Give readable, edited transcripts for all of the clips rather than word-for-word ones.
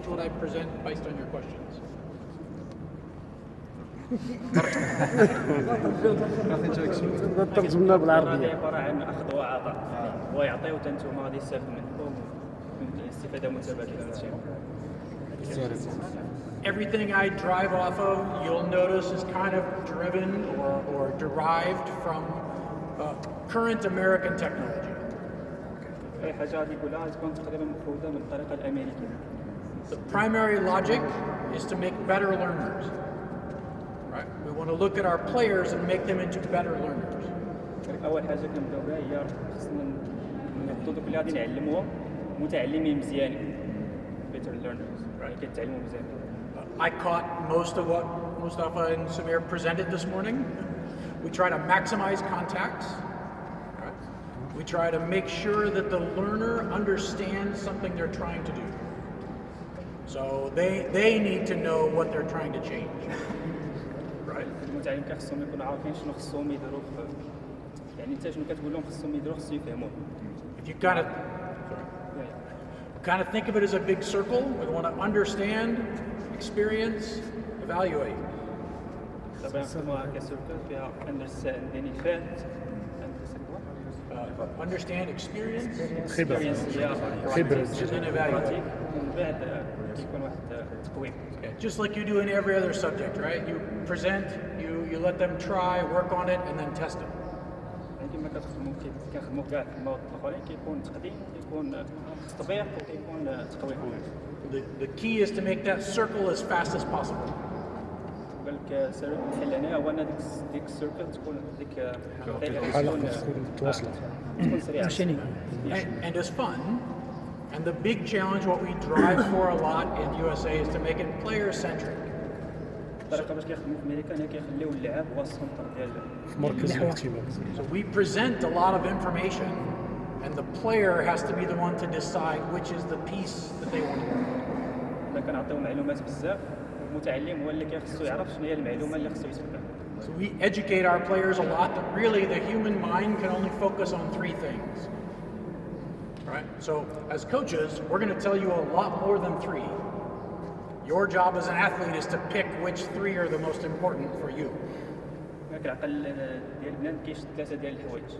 change what I present based on your questions. ترجمنا بالعربية. عبارة عن أخذ وعطاء، هو يعطي وتنتوما غادي يستافدوا منكم استفادة متبادلة. Everything I drive off of, you'll notice, is kind of driven or derived from current American technology. أي حاجة غادي يقولها تكون تقريبا مفروضة من الطريقة الأمريكية. The primary logic is to make better learners. Right? We want to look at our players and make them into better learners. أول حاجة كنبداو بها هي خصنا نبداو دوك اللي غادي نعلموهم متعلمين مزيانين. Better learners. Right? كيتعلموا مزيان. I caught most of what Mustafa and Samir presented this morning. We try to maximize contacts. Right? We try to make sure that the learner understands something they're trying to do. So they need to know what they're trying to change. Right? المتعلم كيخصهم يكونوا عارفين شنو خصهم يديروا يعني انت شنو كتقول لهم خصهم يديروا خصو يفهموه. If you kind of think of it as a big circle, we want to understand, experience, evaluate. دابا نقسموها كسيركل فيها understand then effect Understand, experience, خبرة. and then evaluate. ومن بعد كيكون واحد التقويم. Just like you do in every other subject, right? You present, you let them try, work on it, and then test it. كما كنخدموا كاع في المواد الاخرين كيكون تقديم كيكون تطبيق وكيكون تقويم. The key is to make that circle as fast as possible. قال لك سير الحل هنا هو ان ديك السيركل تكون ديك الحلقة تكون متواصلة. تكون سريعه. And as fun. And the big challenge, what we drive for a lot in USA, is to make it player-centric. الطريقه باش كيخدموا في امريكا هنا كيخليو اللعب هو السنتر ديال في مركز الاهتمام. So we present a lot of information, and the player has to be the one to decide which is the piece that they want to learn. انا كنعطيو معلومات بزاف المتعلم هو اللي كيخصو يعرف شنو هي المعلومه اللي خصو يتبع. So we educate our players a lot that really the human mind can only focus on three things. Right? So as coaches, we're going to tell you a lot more than three. Your job as an athlete is to pick which three are the most important for you. العقل ديال البنات كيشد ثلاثه ديال الحوايج.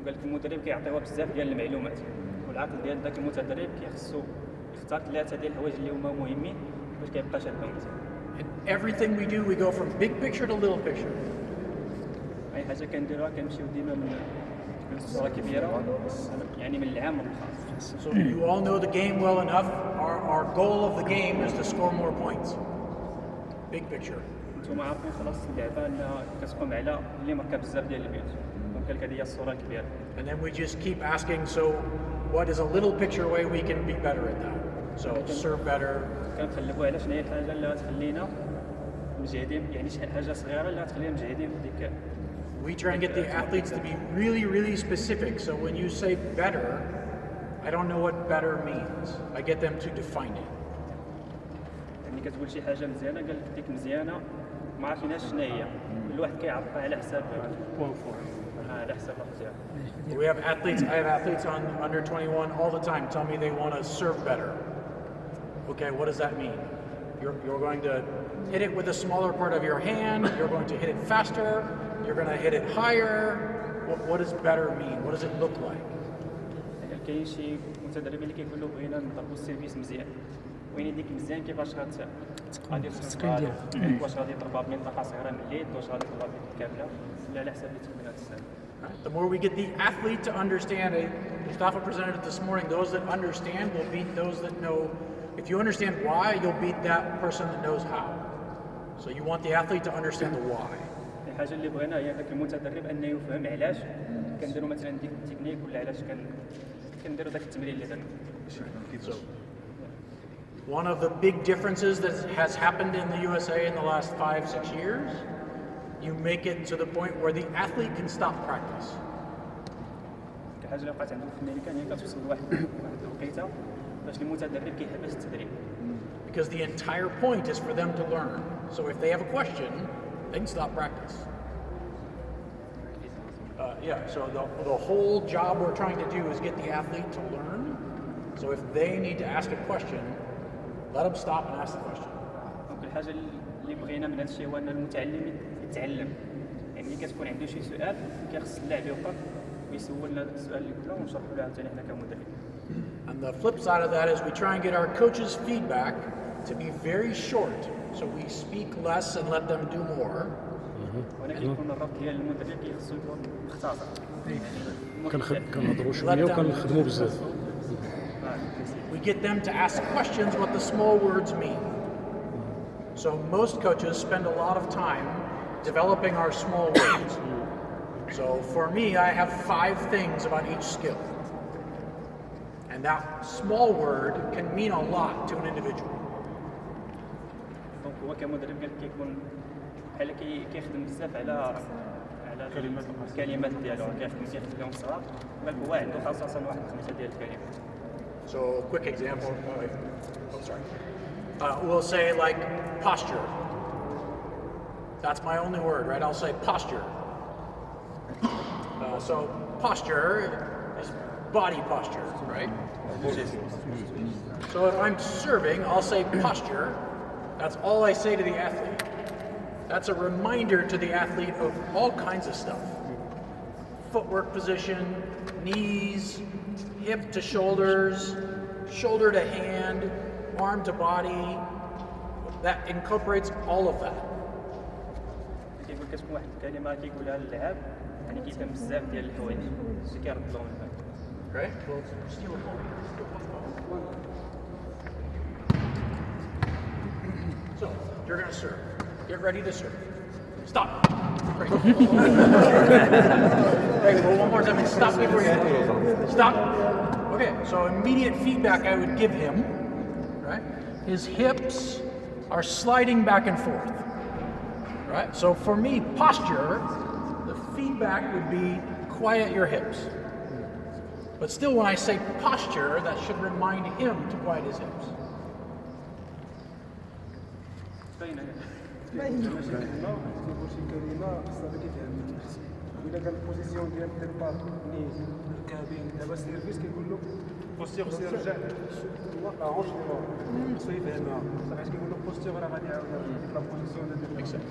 قال لك المدرب كيعطيوها بزاف ديال المعلومات والعقل ديال ذاك المتدرب كيخصو يختار ثلاثه ديال الحوايج اللي هما مهمين باش كيبقى شادهم مزيان. In everything we do, we go from big picture to little picture. اي حاجه كنديروها كنمشيو ديما من الصوره كبيره يعني من العام للخاص. So you all know the game well enough. Our goal of the game is to score more points. Big picture. نتوما عارفين خلاص اللعبه انها كتقوم على اللي مركب بزاف ديال البيوت دونك هذه هي الصوره الكبيره. And then we just keep asking, so what is a little picture way we can be better at that? So serve better. كنخلبوا على شنو هي الحاجه اللي غتخلينا مجهدين يعني شي حاجه صغيره اللي غتخلينا مجهدين في ديك. We try and get the athletes to be really, really specific. So when you say better, I don't know what better means. I get them to define it. يعني كتقول شي حاجه مزيانه قال لك ديك مزيانه ما عرفيناش شنو هي كل واحد كيعرفها على حساب على حساب مزيان. We have athletes. I have athletes on under 21 all the time tell me they want to serve better. Okay, what does that mean? You're going to hit it with a smaller part of your hand. You're going to hit it faster. You're going to hit it higher. What does better mean? What does it look like? كاين شي متدربين اللي كيقولوا بغينا نضربوا السيرفيس مزيان وين ديك مزيان كيفاش غادي تسقي واش غادي يضربها بمنطقه صغيره من اليد واش غادي يضربها بيد كامله ولا على حسب التمرينات السنه. The more we get the athlete to understand it, Mustafa presented it this morning, those that understand will beat those that know. If you understand why, you'll beat that person that knows how. So you want the athlete to understand the why. الحاجه اللي بغينا هي ذاك المتدرب انه يفهم علاش كنديروا مثلا ديك التكنيك ولا علاش كنديروا ذاك التمرين اللي درنا. So, one of the big differences that has happened in the USA in the last 5-6 years, you make it to the point where the athlete can stop practice. الحاجه اللي وقعت عندهم في امريكا هي كتوصل لواحد الوقيته باش المتدرب كيحبس التدريب. Because the entire point is for them to learn. So if they have a question, they can stop practice. So the whole job we're trying to do is get the athlete to learn. So if they need to ask a question, let them stop and ask the question. دونك الحاجه اللي بغينا من هذا الشيء هو ان المتعلم يتعلم، يعني ملي كتكون عنده شي سؤال كيخص اللاعب يوقف ويسولنا السؤال اللي قلنا ونشرحوا له عاوتاني حنا كمدرب. And the flip side of that is we try and get our coaches' feedback to be very short, so we speak less and let them do more. ولكن يكون الربط ديال المدرب كيخصو يكون مختصر. كنهضروا شويه وكنخدموا بزاف. We get them to ask questions what the small words mean. So most coaches spend a lot of time developing our small words. So for me, I have 5 things about each skill. And that small word can mean a lot to an individual. دونك هو كمدرب كيكون بحال كيخدم بزاف على الكلمات ديالو، كيخدم لهم الصغار، بل هو عنده خاصه واحد 5 ديال الكلمات. So a quick example, we'll say like posture. That's my only word, right? I'll say posture. So posture is body posture, right? So if I'm serving, I'll say posture. That's all I say to the athlete. That's a reminder to the athlete of all kinds of stuff. Footwork position, knees, hip to shoulders, shoulder to hand, arm to body. That incorporates all of that. كيقول كتكون واحد الكلمه كيقولها للاعب يعني كيفهم بزاف ديال الحوايج اللي كيرد لهم البال. Great. Well, steal a ball. So, you're going to serve. Get ready to serve. Stop. Great. Great. Well, one more time. Stop before you. Stop. Okay. So, immediate feedback I would give him, right? His hips are sliding back and forth, right? So, for me, posture, the feedback would be quiet your hips. But still, when I say posture, that should remind him to quiet his hips. كيقول شي كلمه خصها كيفهم. الا كان البوزيسيون ديال الديبار نيز ركابين دابا السيرفيس كيقول له بوستيغ رجع لا عونش لورا خصو يفهمها صافي كيقول له بوستيغ راه غادي يعاود ديك لا بوزيسيون ديال Makes sense.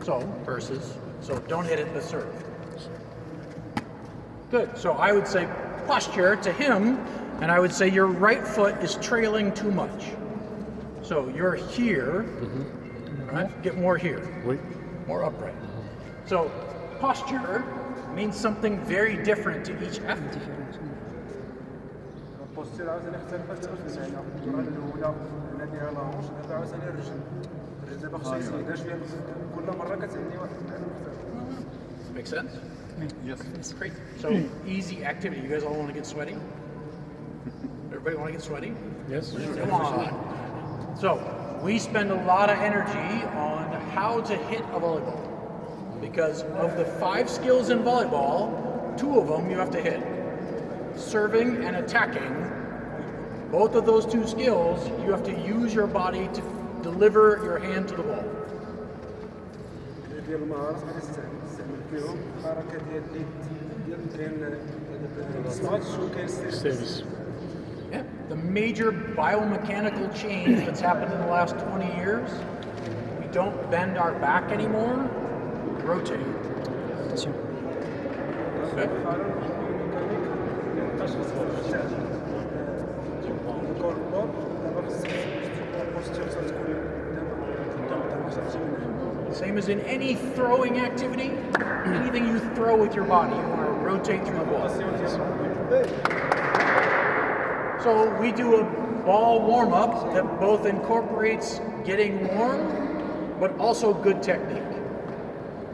So, versus. So, don't hit it in the serve. Good. So, I would say posture to him, and I would say your right foot is trailing too much. So, you're here, right? Get more here. Oui. More upright. So, posture means something very different to each athlete. البوستير عاوتاني اختلفت يعني المره الاولى انا ديال لا عونش دابا عاوتاني الرجل دابا خصو يزيدها شويه كل مره كتعني واحد المعنى مختلف. Make sense? Yes. Great. So, easy activity. You guys all want to get sweaty? Everybody want to get sweaty? Yes. Come on. So, we spend a lot of energy on how to hit a volleyball. Because of the 5 skills in volleyball, 2 of them you have to hit. Serving and attacking, both of those 2 skills, you have to use your body to deliver your hand to the ball. ديال المهارات غادي تستعمل فيهم الحركه ديال اليد ديال كاين السماتش وكاين السيرفيس. Yeah. The major biomechanical change that's happened in the last 20 years, we don't bend our back anymore, we rotate. Okay. Same as in any throwing activity, anything you throw with your body, you want to rotate through the ball. So we do a ball warm-up that both incorporates getting warm, but also good technique.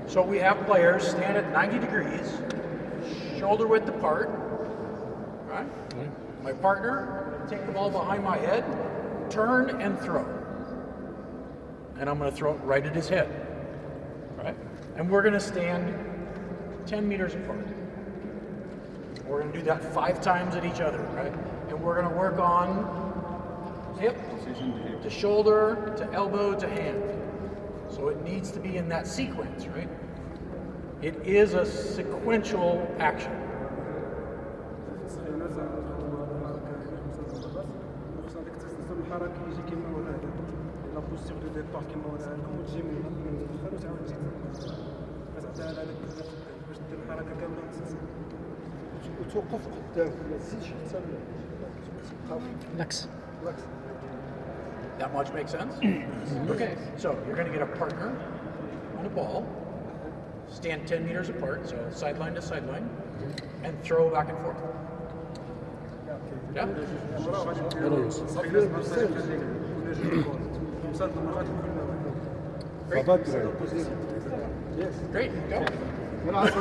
So we have players stand at 90 degrees, shoulder width apart, right? My partner, take the ball behind my head, turn and throw. And I'm going to throw it right at his head, right? And we're going to stand 10 meters apart. We're going to do that 5 times at each other, right? And we're going to work on hip to shoulder to elbow to hand. So it needs to be in that sequence, right? It is a sequential action. الحركه يجي كما ولا بوستيغ دو ديبار كيما قلنا لكم وتجي من الاخر وتعاود تزيد كتعطيها على هذاك باش دير الحركه كامله وتوقف قدام ما تزيدش حتى تبقى العكس. بالعكس. That much makes sense? Okay, so you're going to get a partner on a ball, stand 10 meters apart, so sideline to sideline, and throw back and forth. Yeah? يلا يوسف. صافي لازم نصير كنا جوج كور خمسه المرات كنا Great, go. انا عارف